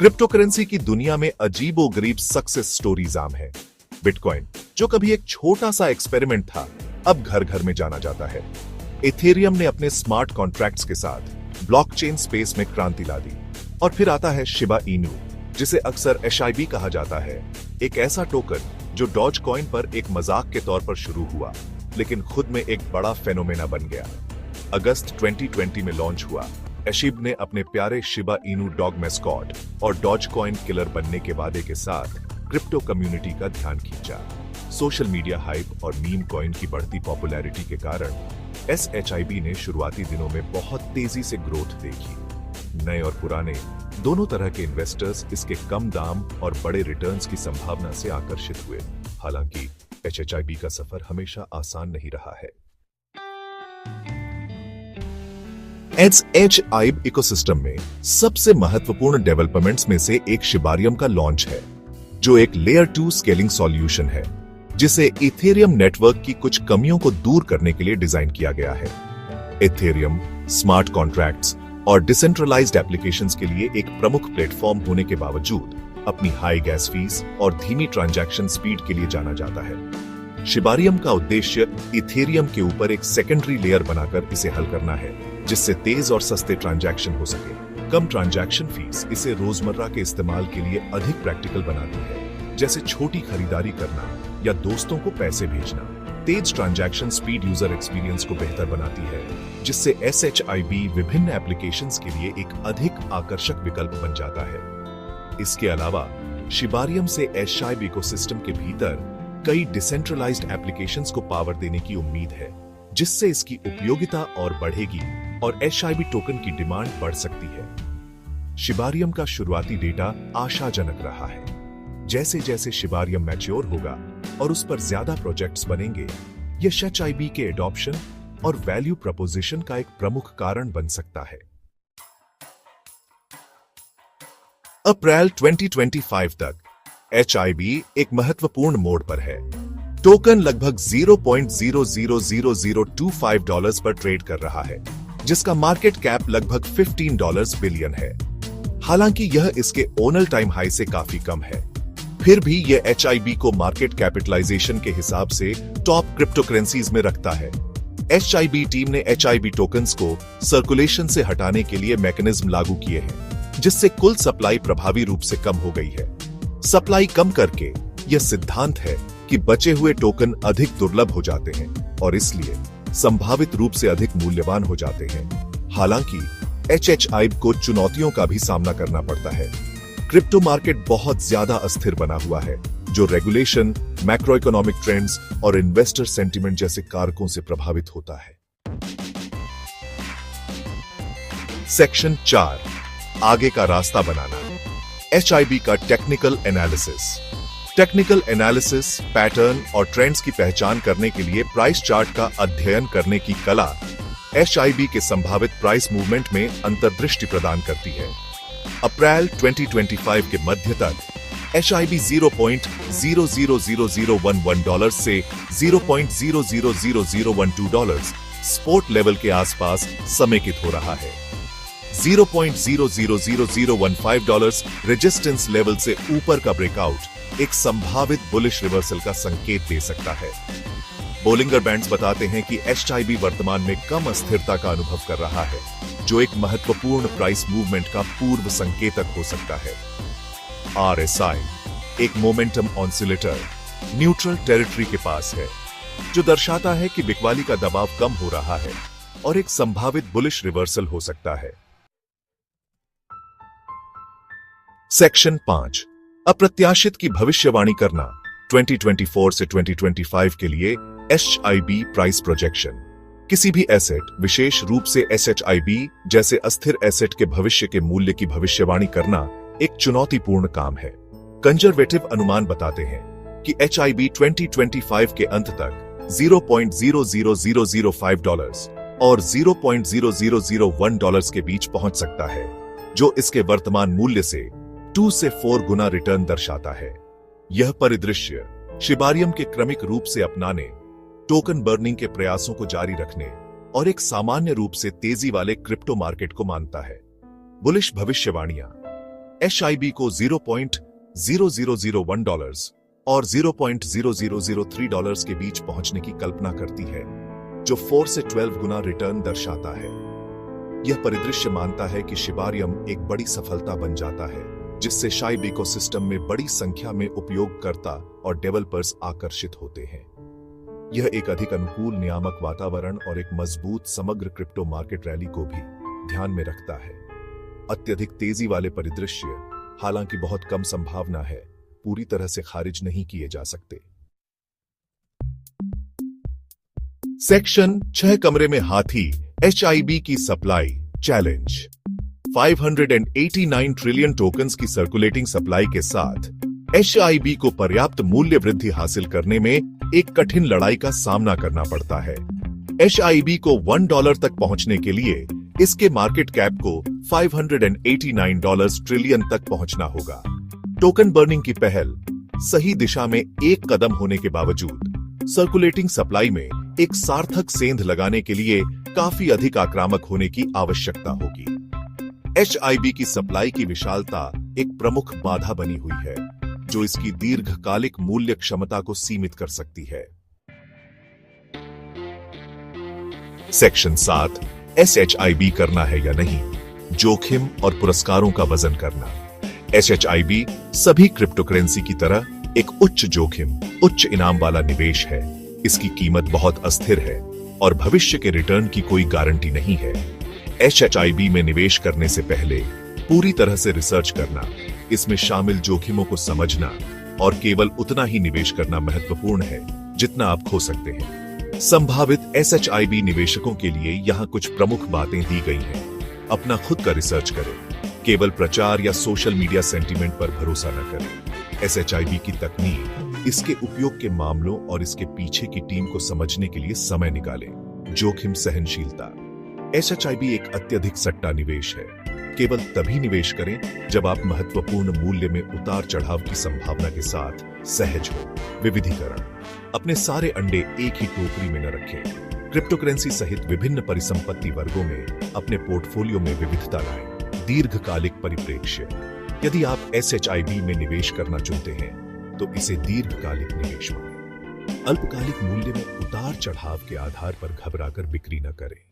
Crypto currency की दुनिया में अजीबोगरीब सक्सेस स्टोरीज आम है। बिटकॉइन, जो कभी एक छोटा सा एक्सपेरिमेंट था, अब घर घर में जाना जाता है। इथेरियम ने अपने स्मार्ट कॉन्ट्रैक्ट्स के साथ ब्लॉकचेन स्पेस में क्रांति ला दी। और फिर आता है शिबा इनू, जिसे अक्सर SHIB कहा जाता है, एक ऐसा टोकन जो डॉज कॉइन पर एक मजाक के तौर पर शुरू हुआ, लेकिन खुद में एक बड़ा फेनोमेना बन गया। अगस्त 2020 में लॉन्च हुआ। एशिब ने अपने प्यारे शिबा इनू डॉग मैस्कॉट और डॉज कॉइन किलर बनने के वादे के साथ क्रिप्टो कम्युनिटी का ध्यान खींचा। सोशल मीडिया हाइप और मीम कॉइन की बढ़ती पॉपुलैरिटी के कारण SHIB ने शुरुआती दिनों में बहुत तेजी से ग्रोथ देखी। नए और पुराने दोनों तरह के इन्वेस्टर्स इसके कम दाम और बड़े रिटर्न्स की संभावना से आकर्षित हुए। हालांकि SHIB का सफर हमेशा आसान नहीं रहा है। SHIB इकोसिस्टम में सबसे महत्वपूर्ण डेवलपमेंट्स में से एक शिबारियम का लॉन्च है, जो एक लेयर 2 स्केलिंग सॉल्यूशन है, जिसे इथेरियम नेटवर्क की कुछ कमियों को दूर करने के लिए डिजाइन किया गया है। इथेरियम स्मार्ट कॉन्ट्रैक्ट्स और डिसेंट्रलाइज्ड एप्लीकेशंस के लिए एक प्रमुख प्लेटफॉर्म होने के बावजूद अपनी हाई गैस फीस और धीमी ट्रांजैक्शन स्पीड के लिए जाना जाता है। शिबारियम का उद्देश्य इथेरियम के ऊपर एक सेकेंडरी लेयर बनाकर इसे हल करना है, जिससे तेज और सस्ते ट्रांजैक्शन हो सके। कम ट्रांजैक्शन फीस इसे रोजमर्रा के इस्तेमाल के लिए अधिक प्रैक्टिकल बनाती है, जैसे छोटी खरीदारी करना या दोस्तों को पैसे भेजना। तेज ट्रांजैक्शन स्पीड यूजर एक्सपीरियंस को बेहतर बनाती है, जिससे SHIB विभिन्न एप्लीकेशंस के लिए एक अधिक आकर्षक विकल्प बन जाता है। इसके अलावा शिबारियम से SHIB इकोसिस्टम के भीतर कई डिसेंट्रलाइज्ड एप्लीकेशंस को पावर देने की उम्मीद है, जिससे इसकी उपयोगिता और बढ़ेगी और SHIB टोकन की डिमांड बढ़ सकती है। शिबारियम का शुरुआती डेटा आशाजनक रहा है। जैसे जैसे शिबारियम मैच्योर होगा और उस पर ज्यादा प्रोजेक्ट्स बनेंगे, यह SHIB के एडॉप्शन और वैल्यू प्रपोजिशन का एक प्रमुख कारण बन सकता है। अप्रैल 2025 तक SHIB एक महत्वपूर्ण मोड़ पर है। टोकन लगभग $0.000025 पर ट्रेड कर रहा है, जिसका मार्केट कैप लगभग $15 बिलियन है। हालांकि यह इसके ओनल टाइम हाई से काफी कम है, फिर भी यह SHIB को मार्केट कैपिटलाइजेशन के हिसाब से टॉप क्रिप्टो करेंसीज में रखता है। SHIB टीम ने SHIB टोकन्स को सर्कुलेशन से हटाने के लिए मैकेनिज्म लागू किए हैं, जिससे कुल सप्लाई प्रभावी रूप से कम हो गई है। सप्लाई कम करके यह सिद्धांत है कि बचे हुए टोकन अधिक दुर्लभ हो जाते हैं और इसलिए संभावित रूप से अधिक मूल्यवान हो जाते हैं। हालांकि SHIB को चुनौतियों का भी सामना करना पड़ता है। क्रिप्टो मार्केट बहुत ज्यादा अस्थिर बना हुआ है, जो रेगुलेशन, मैक्रो इकोनॉमिक ट्रेंड्स और इन्वेस्टर सेंटिमेंट जैसे कारकों से प्रभावित होता है। सेक्शन 4, आगे का रास्ता बनाना। SHIB का technical analysis. Technical analysis pattern और ट्रेंड्स की पहचान करने के लिए प्राइस चार्ट का अध्ययन करने की कला SHIB के संभावित प्राइस मूवमेंट में अंतर्दृष्टि प्रदान करती है। अप्रैल 2025 के मध्य तक SHIB $0.000011 से $0.000012 सपोर्ट लेवल के आसपास समेकित हो रहा है। $0.000015 रेजिस्टेंस लेवल से ऊपर का ब्रेकआउट एक संभावित बुलिश रिवर्सल का संकेत दे सकता है। बोलिंगर बैंड्स बताते हैं कि SHIB वर्तमान में कम अस्थिरता का अनुभव कर रहा है, जो एक महत्वपूर्ण प्राइस मूवमेंट का पूर्व संकेतक हो सकता है। RSI एक मोमेंटम ऑसिलेटर न्यूट्रल टेरिटरी के पास है, जो दर्शाता है कि बिकवाली का दबाव कम हो रहा है और एक संभावित बुलिश रिवर्सल हो सकता है। सेक्शन 5, अप्रत्याशित की भविष्यवाणी करना। 2024 से 2025 के लिए SHIB प्राइस प्रोजेक्शन। किसी भी एसेट, विशेष रूप से SHIB जैसे अस्थिर एसेट के भविष्य के मूल्य की भविष्यवाणी करना एक चुनौतीपूर्ण काम है। कंजर्वेटिव अनुमान बताते हैं कि SHIB 2025 के अंत तक $0.00005 और $0.0001 के बीच पहुंच सकता है, जो इसके वर्तमान मूल्य से 2 से 4 गुना रिटर्न दर्शाता है। यह परिदृश्य शिबारियम के क्रमिक रूप से अपनाने, टोकन बर्निंग के प्रयासों को जारी रखने और एक सामान्य रूप से तेजी वाले क्रिप्टो मार्केट को मानता है। बुलिश भविष्यवाणियां। SIB को $0.0001 और $0.0003 के बीच पहुंचने की कल्पना करती है, जो 4 से 12 गुना रिटर्न दर्शाता है। यह परिदृश्य मानता है कि शिबारियम एक बड़ी सफलता बन जाता है, जिससे शाइब इकोसिस्टम में बड़ी संख्या में उपयोगकर्ता और डेवलपर्स आकर्षित होते हैं। यह एक अधिक अनुकूल नियामक वातावरण और एक मजबूत समग्र क्रिप्टो मार्केट रैली को भी ध्यान में रखता है। अत्यधिक तेजी वाले परिदृश्य, हालांकि बहुत कम संभावना है, पूरी तरह से खारिज नहीं किए जा सकते। सेक्शन 6 कमरे में हाथी HIB की सप्लाई चैलेंज। 589 ट्रिलियन टोकन्स की सर्कुलेटिंग सप्लाई के साथ HIB को पर्याप्त मूल्य वृद्धि हासिल करने में एक कठिन लड़ाई का सामना करना पड़ता है। HIB को $1 तक पहुंचने के लिए इसके मार्केट कैप को $589 ट्रिलियन तक पहुंचना होगा। टोकन बर्निंग की पहल सही दिशा में एक कदम होने के बावजूद सर्कुलेटिंग सप्लाई में एक सार्थक सेंध लगाने के लिए काफी अधिक आक्रामक होने की आवश्यकता होगी। HIB की सप्लाई की विशालता एक प्रमुख बाधा बनी हुई है, जो इसकी दीर्घकालिक मूल्य क्षमता को सीमित कर सकती है। सेक्शन 7 SHIB करना है या नहीं, जोखिम और पुरस्कारों का वजन करना। SHIB सभी क्रिप्टो करेंसी की तरह एक उच्च जोखिम, उच्च इनाम वाला निवेश है। इसकी कीमत बहुत अस्थिर है और भविष्य के रिटर्न की कोई गारंटी नहीं है। HIB में निवेश करने से पहले पूरी तरह से रिसर्च करना, इसमें शामिल जोखिमों को समझना और केवल उतना ही निवेश करना महत्वपूर्ण है जितना आप खो सकते हैं। संभावित SHIB निवेशकों के लिए यहाँ कुछ प्रमुख बातें दी गई हैं। अपना खुद का रिसर्च करें, केवल प्रचार या सोशल मीडिया सेंटीमेंट पर भरोसा न करें। SHIB की तकनीक, इसके उपयोग के मामलों और इसके पीछे की टीम को समझने के लिए समय निकालें। जोखिम सहनशीलता। SHIB एक अत्यधिक सट्टा निवेश है। केवल तभी निवेश करें जब आप महत्वपूर्ण मूल्य में उतार चढ़ाव की संभावना के साथ सहज हो। विविधीकरण। अपने सारे अंडे एक ही टोकरी में न रखें। क्रिप्टो करेंसी सहित विभिन्न परिसंपत्ति वर्गों में अपने पोर्टफोलियो में विविधता लाएं। दीर्घकालिक परिप्रेक्ष्य। यदि आप SHIB में निवेश करना चाहते हैं तो इसे दीर्घकालिक निवेश मानें। अल्पकालिक मूल्य में उतार चढ़ाव के आधार पर घबराकर बिक्री न करें।